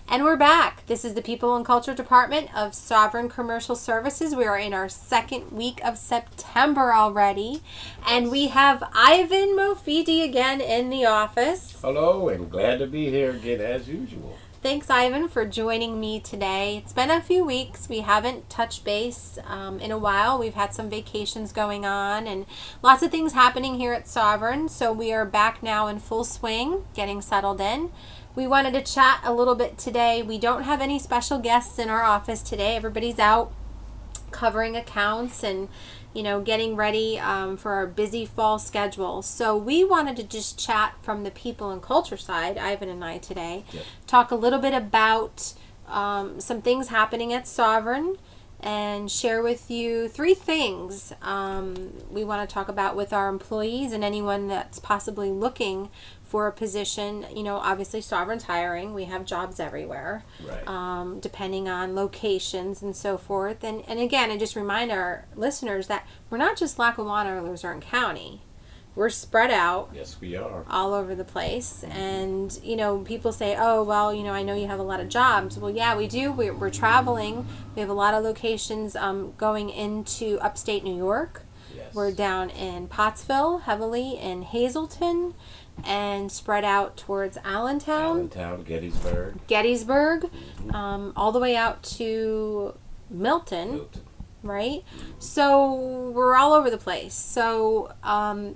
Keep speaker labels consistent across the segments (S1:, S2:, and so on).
S1: And we're back. This is the People and Culture Department of Sovereign Commercial Services. We are in our second week of September already. And we have Ivan Mofidi again in the office.
S2: Hello, and glad to be here again as usual.
S1: Thanks, Ivan, for joining me today. It's been a few weeks. We haven't touched base in a while. We've had some vacations going on and lots of things happening here at Sovereign. So we are back now in full swing, getting settled in. We wanted to chat a little bit today. We don't have any special guests in our office today. Everybody's out covering accounts and, getting ready for our busy fall schedule. So we wanted to just chat from the people and culture side, Ivan and I today, talk a little bit about some things happening at Sovereign and share with you 3 things we want to talk about with our employees and anyone that's possibly looking for a position. Obviously Sovereign's hiring. We have jobs everywhere,
S2: Right.
S1: Depending on locations and so forth. And again, I just remind our listeners that we're not just Lackawanna or Luzerne County. We're spread out.
S2: Yes, we are.
S1: All over the place. And, people say, oh, well, I know you have a lot of jobs. Well, yeah, we do. We're traveling. We have a lot of locations going into upstate New York.
S2: Yes.
S1: We're down in Pottsville, heavily in Hazleton, and spread out towards Allentown, Gettysburg, all the way out to Milton. Right? So we're all over the place. So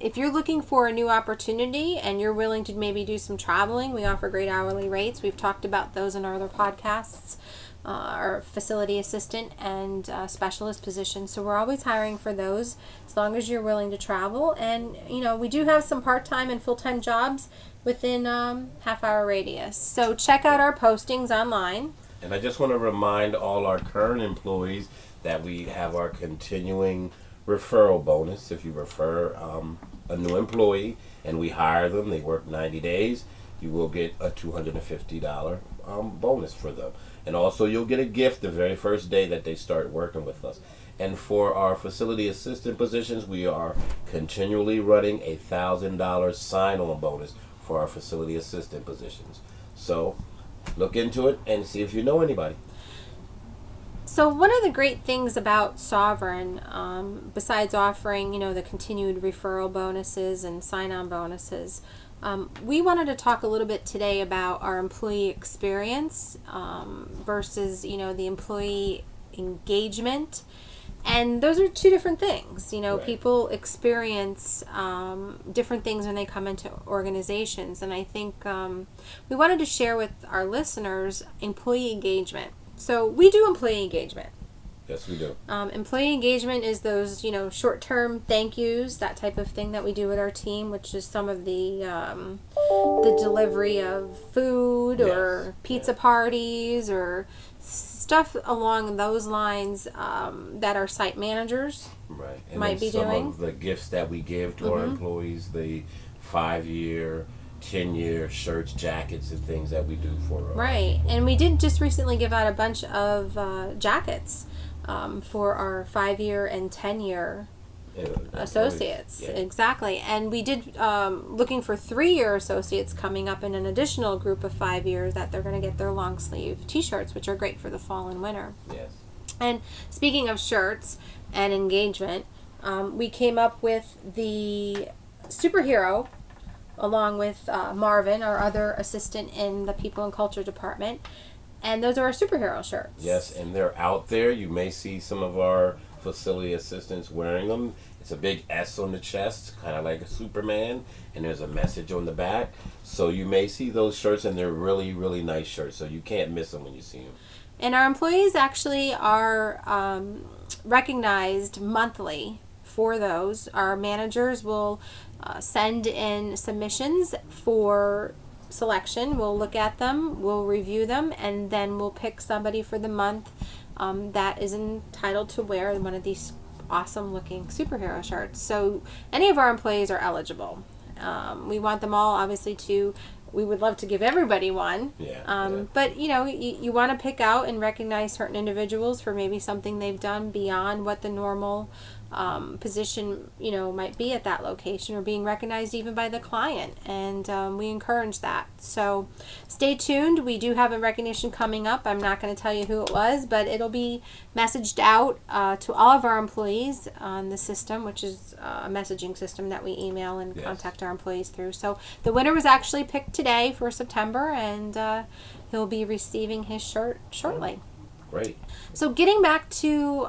S1: if you're looking for a new opportunity and you're willing to maybe do some traveling, we offer great hourly rates. We've talked about those in our other podcasts. Our facility assistant and specialist positions. So we're always hiring for those as long as you're willing to travel. And, we do have some part-time and full-time jobs within half-hour radius. So check out our postings online.
S2: And I just want to remind all our current employees that we have our continuing referral bonus. If you refer a new employee and we hire them, they work 90 days, you will get a $250 bonus for them. And also you'll get a gift the very first day that they start working with us. And for our facility assistant positions, we are continually running a $1,000 sign-on bonus for our facility assistant positions. So look into it and see if you know anybody.
S1: So one of the great things about Sovereign, besides offering, the continued referral bonuses and sign-on bonuses, we wanted to talk a little bit today about our employee experience versus, the employee engagement. And those are 2 different things.
S2: Right.
S1: People experience different things when they come into organizations. And I think we wanted to share with our listeners employee engagement. So we do employee engagement.
S2: Yes, we do.
S1: Employee engagement is those, short-term thank yous, that type of thing that we do with our team, which is some of the delivery of food or pizza parties or stuff along those lines that our site managers might be doing.
S2: Some of the gifts that we give to our employees, the 5-year, 10-year shirts, jackets, and things that we do for them.
S1: Right. And we did just recently give out a bunch of jackets for our 5-year and 10-year associates.
S2: Yeah.
S1: Exactly. And we did looking for 3-year associates coming up in an additional group of 5 years that they're going to get their long sleeve t-shirts, which are great for the fall and winter.
S2: Yes.
S1: And speaking of shirts and engagement, we came up with the superhero along with Marvin, our other assistant in the People and Culture Department. And those are our superhero shirts.
S2: Yes, and they're out there. You may see some of our facility assistants wearing them. It's a big S on the chest, kind of like a Superman, and there's a message on the back. So you may see those shirts, and they're really, really nice shirts, so you can't miss them when you see them.
S1: And our employees actually are recognized monthly for those. Our managers will send in submissions for selection. We'll look at them, we'll review them, and then we'll pick somebody for the month that is entitled to wear one of these awesome looking superhero shirts. So any of our employees are eligible. We want them all obviously to we would love to give everybody one. But, you want to pick out and recognize certain individuals for maybe something they've done beyond what the normal position, might be at that location, or being recognized even by the client. And we encourage that. So stay tuned. We do have a recognition coming up. I'm not going to tell you who it was, but it'll be messaged out to all of our employees on the system, which is a messaging system that we email and contact our employees through. So the winner was actually picked today for September, and he'll be receiving his shirt shortly.
S2: Great.
S1: So getting back to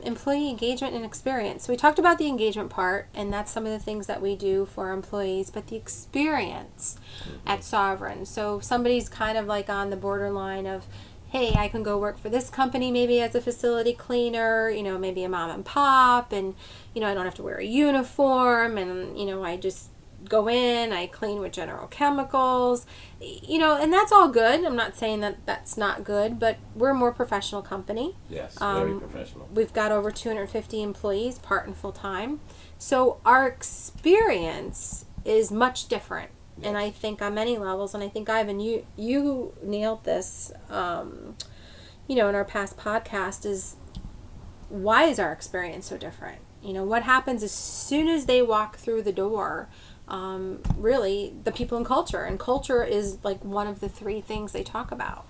S1: employee engagement and experience. So we talked about the engagement part, and that's some of the things that we do for our employees, but the experience at Sovereign. So if somebody's kind of like on the borderline of, hey, I can go work for this company maybe as a facility cleaner, maybe a mom and pop, and, I don't have to wear a uniform, and, I just go in, I clean with General Chemicals, and that's all good. I'm not saying that that's not good, but we're a more professional company.
S2: Yes, very professional.
S1: We've got over 250 employees, part and full time. So our experience is much different. Yes. And I think on many levels, and I think, Ivan, you nailed this, in our past podcast, is why is our experience so different? What happens as soon as they walk through the door? Really, the people and culture is like one of the three things they talk about.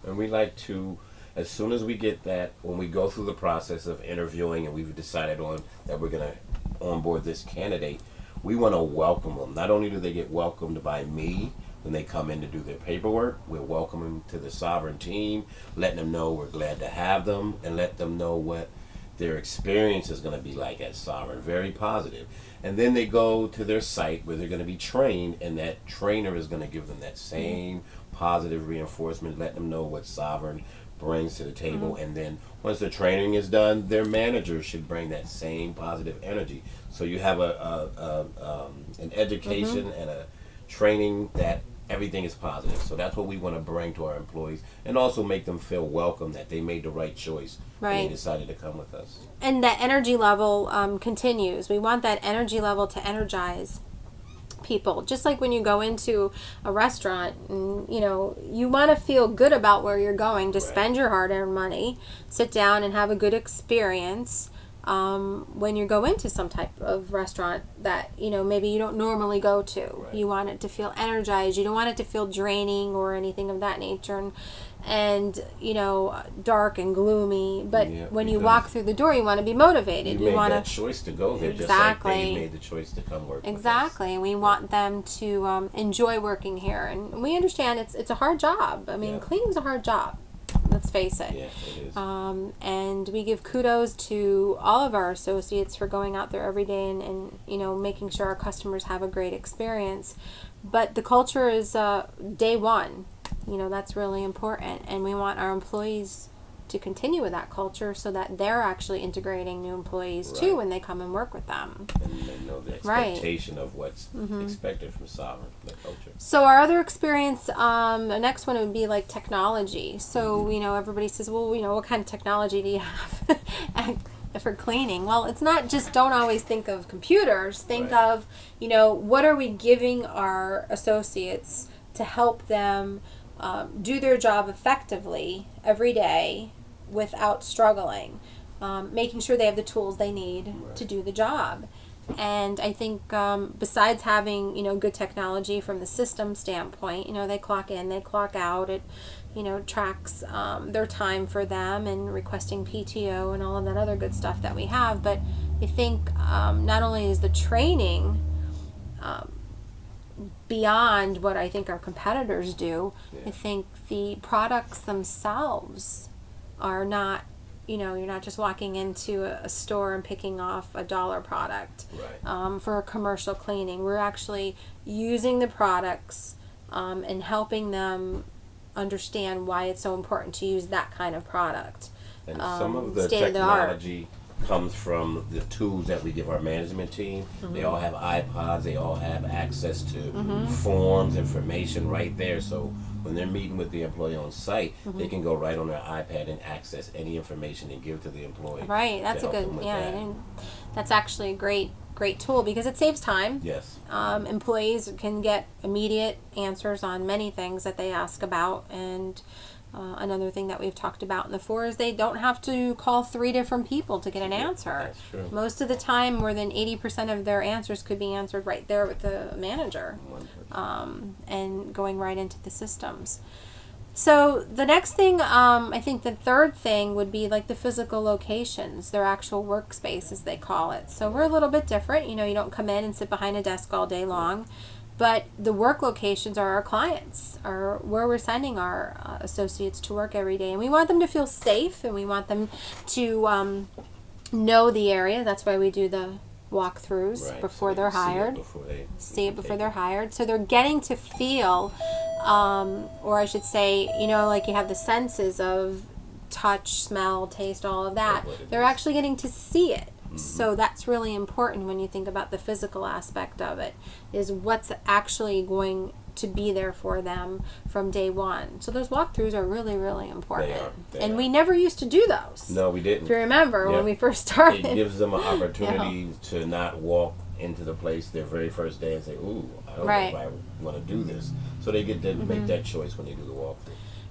S2: And we like to, as soon as we get that, when we go through the process of interviewing and we've decided on that we're going to onboard this candidate, we want to welcome them. Not only do they get welcomed by me when they come in to do their paperwork, we're welcoming them to the Sovereign team, letting them know we're glad to have them, and let them know what their experience is going to be like at Sovereign. Very positive. And then they go to their site where they're going to be trained, and that trainer is going to give them that same positive reinforcement, let them know what Sovereign brings to the table. And then once the training is done, their manager should bring that same positive energy. So you have an education and a training that everything is positive. So that's what we want to bring to our employees, and also make them feel welcome, that they made the right choice when they decided to come with us.
S1: And that energy level continues. We want that energy level to energize people. Just like when you go into a restaurant, and, you want to feel good about where you're going to spend your hard-earned money, sit down and have a good experience. When you go into some type of restaurant that, maybe you don't normally go to. Right. You want it to feel energized. You don't want it to feel draining or anything of that nature. And dark and gloomy. But when you walk through the door, you want to be motivated.
S2: You made that choice to go there, just like they made the choice to come work with us.
S1: Exactly. We want them to enjoy working here. And we understand it's a hard job. I mean, cleaning's a hard job. Let's face it.
S2: Yeah, it is.
S1: And we give kudos to all of our associates for going out there every day and making sure our customers have a great experience. But the culture is day one. That's really important. And we want our employees to continue with that culture so that they're actually integrating new employees too when they come and work with them.
S2: And they know the expectation of what's expected from Sovereign, the culture.
S1: So our other experience, the next one would be like technology. So, everybody says, well, what kind of technology do you have for cleaning? Well, it's not just, don't always think of computers. Think of, what are we giving our associates to help them do their job effectively every day without struggling, making sure they have the tools they need to do the job. And I think besides having good technology from the system standpoint, they clock in, they clock out, it tracks their time for them and requesting PTO and all of that other good stuff that we have. But I think not only is the training beyond what I think our competitors do, I think the products themselves are not, you're not just walking into a store and picking off a dollar product for commercial cleaning. We're actually using the products and helping them understand why it's so important to use that kind of product.
S2: And some of the technology comes from the tools that we give our management team. They all have iPods. They all have access to forms, information right there. So when they're meeting with the employee on site, they can go right on their iPad and access any information and give to the employee.
S1: Right. That's a good, that's actually a great tool because it saves time.
S2: Yes.
S1: Employees can get immediate answers on many things that they ask about, and Another thing that we've talked about in the 4 is they don't have to call 3 different people to get an answer.
S2: That's true.
S1: Most of the time, more than 80% of their answers could be answered right there with the manager, and going right into the systems. So the next thing, I think the third thing would be like the physical locations, their actual workspace as they call it. So we're a little bit different. You don't come in and sit behind a desk all day long. But the work locations are our clients, are where we're sending our associates to work every day. And we want them to feel safe, and we want them to know the area. That's why we do the walkthroughs before they're hired. See it before they're hired. So they're getting to feel, or I should say, like you have the senses of touch, smell, taste, all of that. They're actually getting to see it. So that's really important when you think about the physical aspect of it, is what's actually going to be there for them from day one. So those walkthroughs are really, really important. They are. We never used to do those.
S2: No, we didn't.
S1: If you remember when we first started.
S2: It gives them an opportunity to not walk into the place their very first day and say, ooh, I don't know if I want to do this. So they get to make that choice when they do the walkthrough.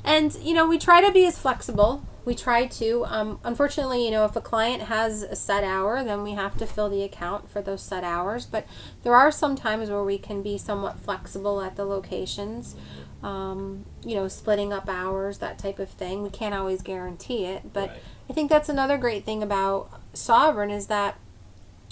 S1: And, we try to be as flexible. We try to. Unfortunately, if a client has a set hour, then we have to fill the account for those set hours. But there are some times where we can be somewhat flexible at the locations, splitting up hours, that type of thing. We can't always guarantee it. But I think that's another great thing about Sovereign is that,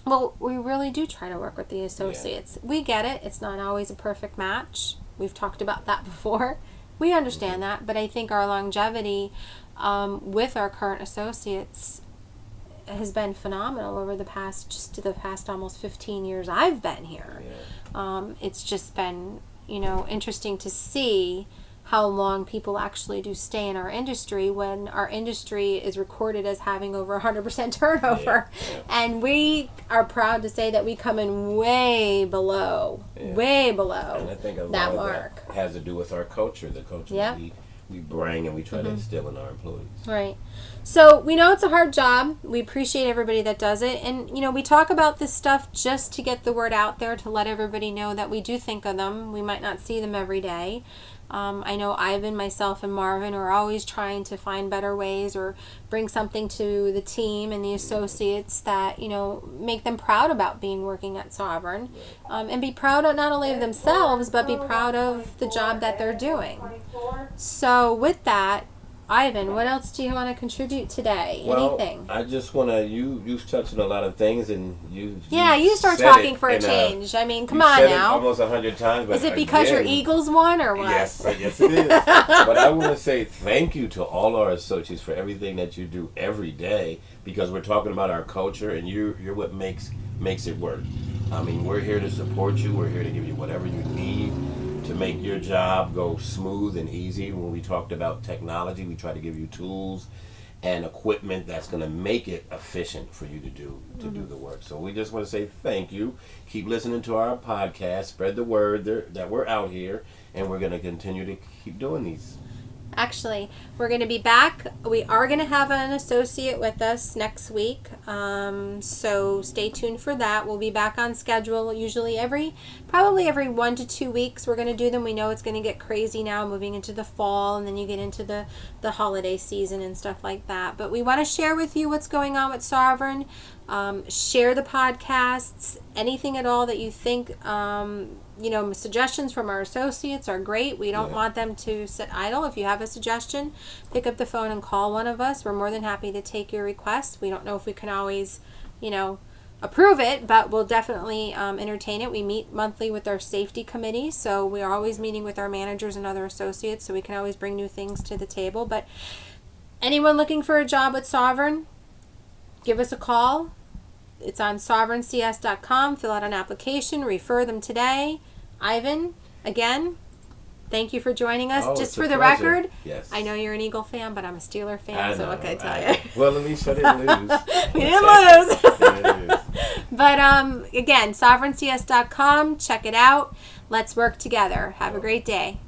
S1: well, we really do try to work with the associates. We get it. It's not always a perfect match. We've talked about that before. We understand that, but I think our longevity with our current associates has been phenomenal over the past almost 15 years I've been here. It's just been, interesting to see how long people actually do stay in our industry when our industry is recorded as having over 100% turnover. And we are proud to say that we come in way below
S2: and I think a lot
S1: that
S2: of
S1: mark.
S2: That has to do with our culture, the culture that we bring and we try to instill in our employees.
S1: Right. So we know it's a hard job. We appreciate everybody that does it. And, we talk about this stuff just to get the word out there, to let everybody know that we do think of them. We might not see them every day. I know Ivan, myself, and Marvin are always trying to find better ways or bring something to the team and the associates that, make them proud about working at Sovereign. And be proud not only of themselves, but be proud of the job that they're doing. So with that, Ivan, what else do you want to contribute today?
S2: Well,
S1: anything?
S2: I just want to, you've touched on a lot of things, and you
S1: start talking for a change. I mean, come on now.
S2: Almost 100 times. But
S1: is it because your Eagles won or what?
S2: Yes, it is. But I want to say thank you to all our associates for everything that you do every day, because we're talking about our culture, and you're what makes it work. I mean, we're here to support you. We're here to give you whatever you need to make your job go smooth and easy. When we talked about technology, we try to give you tools and equipment that's going to make it efficient for you to do the work. So we just want to say thank you. Keep listening to our podcast. Spread the word that we're out here, and we're going to continue to keep doing these.
S1: Actually, we're going to be back. We are going to have an associate with us next week, so stay tuned for that. We'll be back on schedule, usually probably every 1 to 2 weeks. We're going to do them. We know it's going to get crazy now, moving into the fall, and then you get into the holiday season and stuff like that. But we want to share with you what's going on with Sovereign. Share the podcasts, anything at all that you think, suggestions from our associates are great. We don't want them to sit idle. If you have a suggestion, pick up the phone and call one of us. We're more than happy to take your request. We don't know if we can always, approve it, but we'll definitely entertain it. We meet monthly with our safety committee, so we are always meeting with our managers and other associates, so we can always bring new things to the table. But anyone looking for a job with Sovereign, give us a call. It's on sovereigncs.com. Fill out an application. Refer them today. Ivan, again, thank you for joining us. Just for the record, I know you're an Eagle fan, but I'm a Steeler fan, so what can I tell you?
S2: Well, at least I didn't lose.
S1: We didn't lose. But again, sovereigncs.com. Check it out. Let's work together. Have a great day.